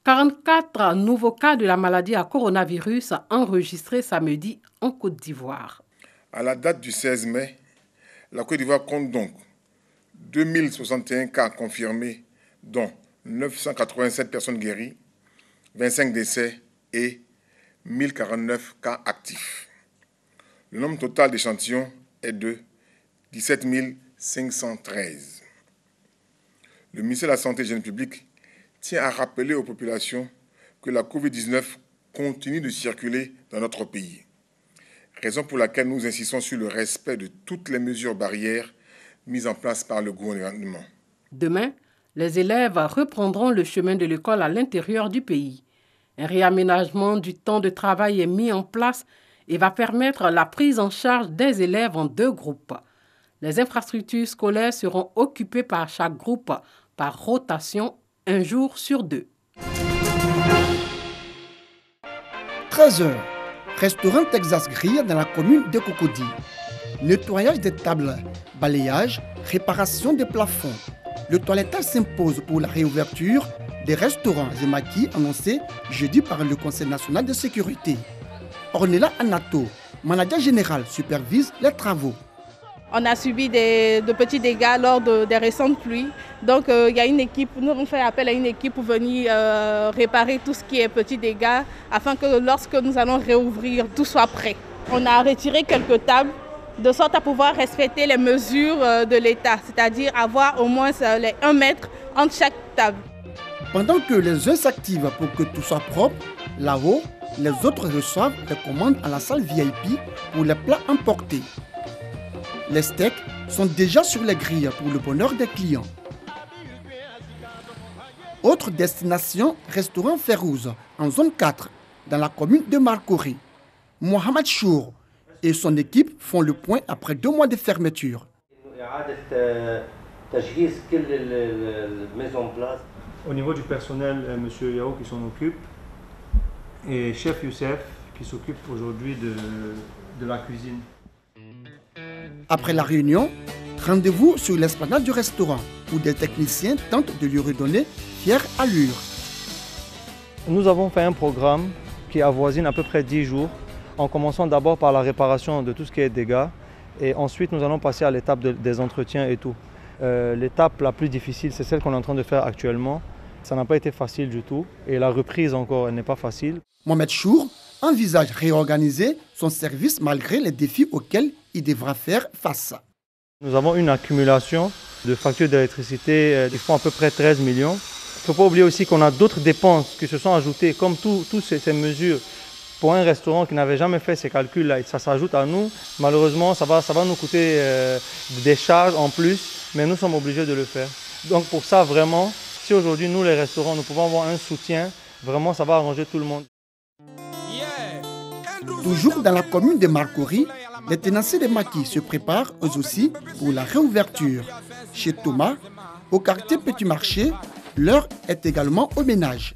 44 nouveaux cas de la maladie à coronavirus enregistrés samedi en Côte d'Ivoire. À la date du 16 mai, la Côte d'Ivoire compte donc 2061 cas confirmés, dont 987 personnes guéries, 25 décès et 1049 cas actifs. Le nombre total d'échantillons est de 17 513. Le ministère de la Santé et de l'Hygiène publique tient à rappeler aux populations que la COVID-19 continue de circuler dans notre pays. Raison pour laquelle nous insistons sur le respect de toutes les mesures barrières mises en place par le gouvernement. Demain, les élèves reprendront le chemin de l'école à l'intérieur du pays. Un réaménagement du temps de travail est mis en place et va permettre la prise en charge des élèves en 2 groupes. Les infrastructures scolaires seront occupées par chaque groupe par rotation 1 jour sur 2. 13h. Restaurant Texas Grill dans la commune de Cocody. Nettoyage des tables, balayage, réparation des plafonds. Le toilettage s'impose pour la réouverture des restaurants et maquis annoncés jeudi par le Conseil national de sécurité. Ornella Anato, manager général, supervise les travaux. On a subi de petits dégâts lors des récentes pluies. Donc il y a une équipe, nous avons fait appel à une équipe pour venir réparer tout ce qui est petits dégâts afin que lorsque nous allons réouvrir, tout soit prêt. On a retiré quelques tables de sorte à pouvoir respecter les mesures de l'État, c'est-à-dire avoir au moins les 1 mètre entre chaque table. Pendant que les uns s'activent pour que tout soit propre, là-haut, les autres reçoivent les commandes à la salle VIP pour les plats emportés. Les steaks sont déjà sur les grilles pour le bonheur des clients. Autre destination, restaurant Férouz, en zone 4, dans la commune de Marcory. Mohamed Chour et son équipe font le point après 2 mois de fermeture. Au niveau du personnel, M. Yao qui s'en occupe et chef Youssef qui s'occupe aujourd'hui de la cuisine. Après la réunion, rendez-vous sur l'esplanade du restaurant où des techniciens tentent de lui redonner fière allure. Nous avons fait un programme qui avoisine à peu près 10 jours, en commençant d'abord par la réparation de tout ce qui est dégâts et ensuite nous allons passer à l'étape des entretiens et tout. L'étape la plus difficile, c'est celle qu'on est en train de faire actuellement. Ça n'a pas été facile du tout et la reprise encore n'est pas facile. Mohamed Chour envisage réorganiser son service malgré les défis auxquels il devra faire face. Nous avons une accumulation de factures d'électricité, ils font à peu près 13 millions. Il ne faut pas oublier aussi qu'on a d'autres dépenses qui se sont ajoutées, comme toutes ces mesures. Pour un restaurant qui n'avait jamais fait ces calculs-là, ça s'ajoute à nous. Malheureusement, ça va nous coûter des charges en plus, mais nous sommes obligés de le faire. Donc pour ça, vraiment, si aujourd'hui, nous les restaurants, nous pouvons avoir un soutien, vraiment, ça va arranger tout le monde. Toujours dans la commune de Marcory, les tenanciers des maquis se préparent eux aussi pour la réouverture. Chez Thomas, au quartier Petit Marché, l'heure est également au ménage.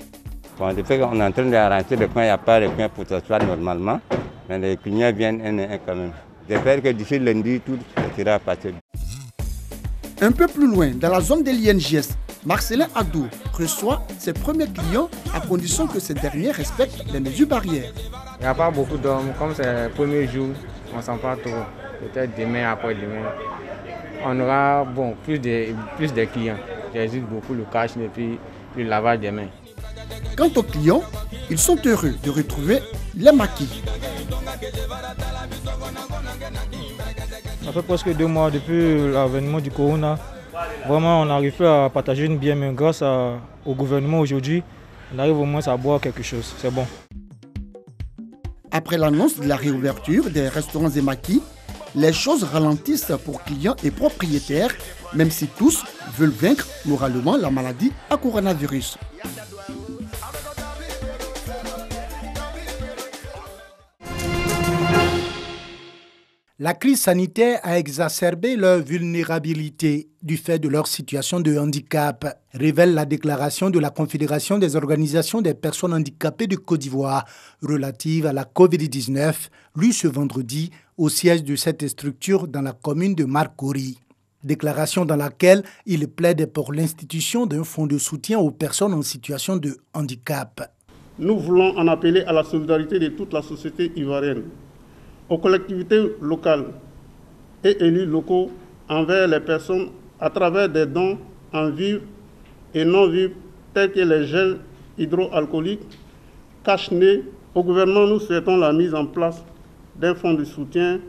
Bon, depuis qu'on est en train d'arranger le coin, il n'y a pas de coin pour s'asseoir normalement, mais les clients viennent un et un quand même. J'espère que d'ici lundi, tout sera passé. Un peu plus loin, dans la zone de l'INGS, Marcelin Adou reçoit ses premiers clients à condition que ces derniers respectent les mesures barrières. Il n'y a pas beaucoup d'hommes, comme c'est le premier jour, on ne sent pas trop. Peut-être demain, après-demain, on aura plus de clients. J'hésite beaucoup le cash et puis le lavage des mains. Quant aux clients, ils sont heureux de retrouver les maquis. Ça fait presque 2 mois depuis l'avènement du corona. Vraiment, on arrive à partager une bière, mais grâce au gouvernement aujourd'hui, on arrive au moins à boire quelque chose. C'est bon. Après l'annonce de la réouverture des restaurants et maquis, les choses ralentissent pour clients et propriétaires, même si tous veulent vaincre moralement la maladie à coronavirus. La crise sanitaire a exacerbé leur vulnérabilité du fait de leur situation de handicap, révèle la déclaration de la Confédération des organisations des personnes handicapées de Côte d'Ivoire relative à la COVID-19, lue ce vendredi au siège de cette structure dans la commune de Marcory. Déclaration dans laquelle il plaide pour l'institution d'un fonds de soutien aux personnes en situation de handicap. Nous voulons en appeler à la solidarité de toute la société ivoirienne, aux collectivités locales et élus locaux envers les personnes à travers des dons en vivres et non vivres tels que les gels hydroalcooliques, cache-nez. Au gouvernement, nous souhaitons la mise en place d'un fonds de soutien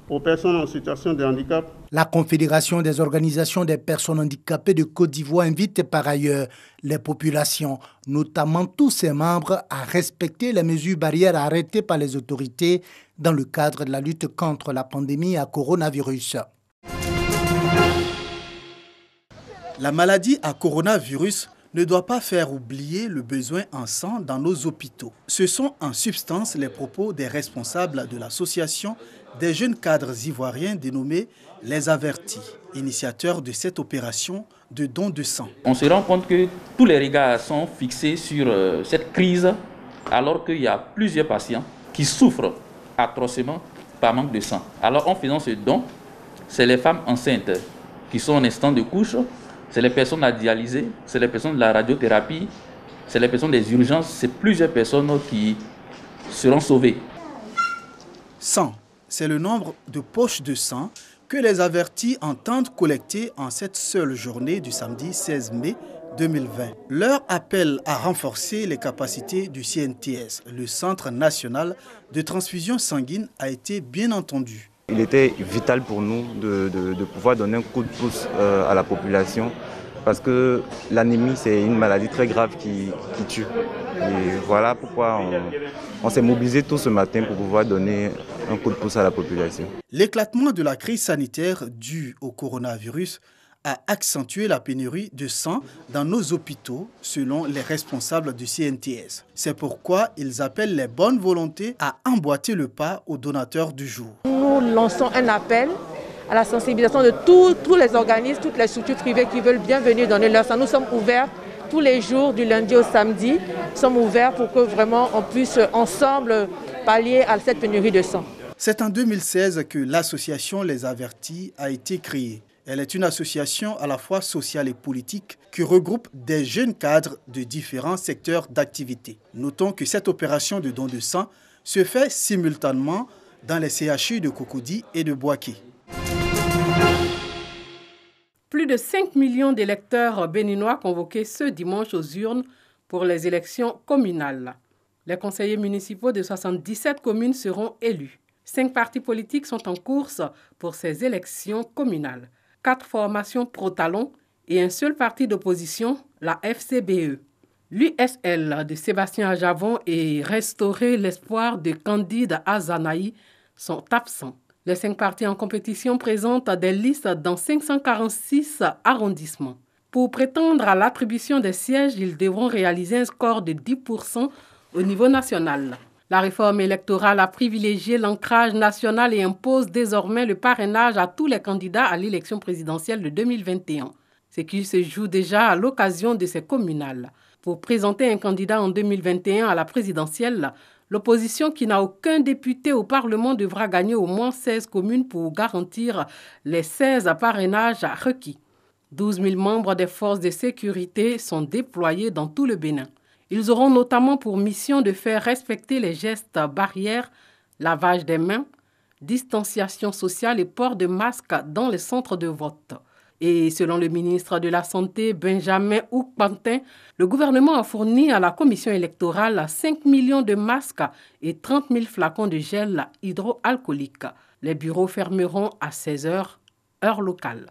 aux personnes en situation de handicap. La Confédération des organisations des personnes handicapées de Côte d'Ivoire invite par ailleurs les populations, notamment tous ses membres, à respecter les mesures barrières arrêtées par les autorités dans le cadre de la lutte contre la pandémie à coronavirus. La maladie à coronavirus ne doit pas faire oublier le besoin en sang dans nos hôpitaux. Ce sont en substance les propos des responsables de l'association des jeunes cadres ivoiriens dénommés Les Avertis, initiateurs de cette opération de don de sang. On se rend compte que tous les regards sont fixés sur cette crise alors qu'il y a plusieurs patients qui souffrent atrocement par manque de sang. Alors en faisant ce don, c'est les femmes enceintes qui sont en instant de couche, c'est les personnes à dialyser, c'est les personnes de la radiothérapie, c'est les personnes des urgences, c'est plusieurs personnes qui seront sauvées. 100, c'est le nombre de poches de sang que les Avertis entendent collecter en cette seule journée du samedi 16 mai 2020. Leur appel à renforcer les capacités du CNTS, le Centre national de transfusion sanguine, a été bien entendu. Il était vital pour nous de pouvoir donner un coup de pouce à la population parce que l'anémie, c'est une maladie très grave qui tue. Et voilà pourquoi on s'est mobilisés tous ce matin pour pouvoir donner un coup de pouce à la population. L'éclatement de la crise sanitaire due au coronavirus a accentué la pénurie de sang dans nos hôpitaux, selon les responsables du CNTS. C'est pourquoi ils appellent les bonnes volontés à emboîter le pas aux donateurs du jour. Nous lançons un appel à la sensibilisation de tous les organismes, toutes les structures privées qui veulent bien venir donner leur sang. Nous sommes ouverts tous les jours, du lundi au samedi. Nous sommes ouverts pour que vraiment on puisse ensemble pallier à cette pénurie de sang. C'est en 2016 que l'association Les Avertis a été créée. Elle est une association à la fois sociale et politique qui regroupe des jeunes cadres de différents secteurs d'activité. Notons que cette opération de don de sang se fait simultanément dans les CHU de Cocody et de Boaké. Plus de 5 millions d'électeurs béninois convoqués ce dimanche aux urnes pour les élections communales. Les conseillers municipaux de 77 communes seront élus. 5 partis politiques sont en course pour ces élections communales. 4 formations pro-talons et un seul parti d'opposition, la FCBE. L'USL de Sébastien Ajavon et Restaurer l'espoir de Candide Azanaï sont absents. Les 5 partis en compétition présentent des listes dans 546 arrondissements. Pour prétendre à l'attribution des sièges, ils devront réaliser un score de 10% au niveau national. La réforme électorale a privilégié l'ancrage national et impose désormais le parrainage à tous les candidats à l'élection présidentielle de 2021, ce qui se joue déjà à l'occasion de ces communales. Pour présenter un candidat en 2021 à la présidentielle, l'opposition qui n'a aucun député au Parlement devra gagner au moins 16 communes pour garantir les 16 parrainages requis. 12 000 membres des forces de sécurité sont déployés dans tout le Bénin. Ils auront notamment pour mission de faire respecter les gestes barrières, lavage des mains, distanciation sociale et port de masque dans les centres de vote. Et selon le ministre de la Santé, Benjamin Oukpantin, le gouvernement a fourni à la commission électorale 5 millions de masques et 30 000 flacons de gel hydroalcoolique. Les bureaux fermeront à 16h, heure locale.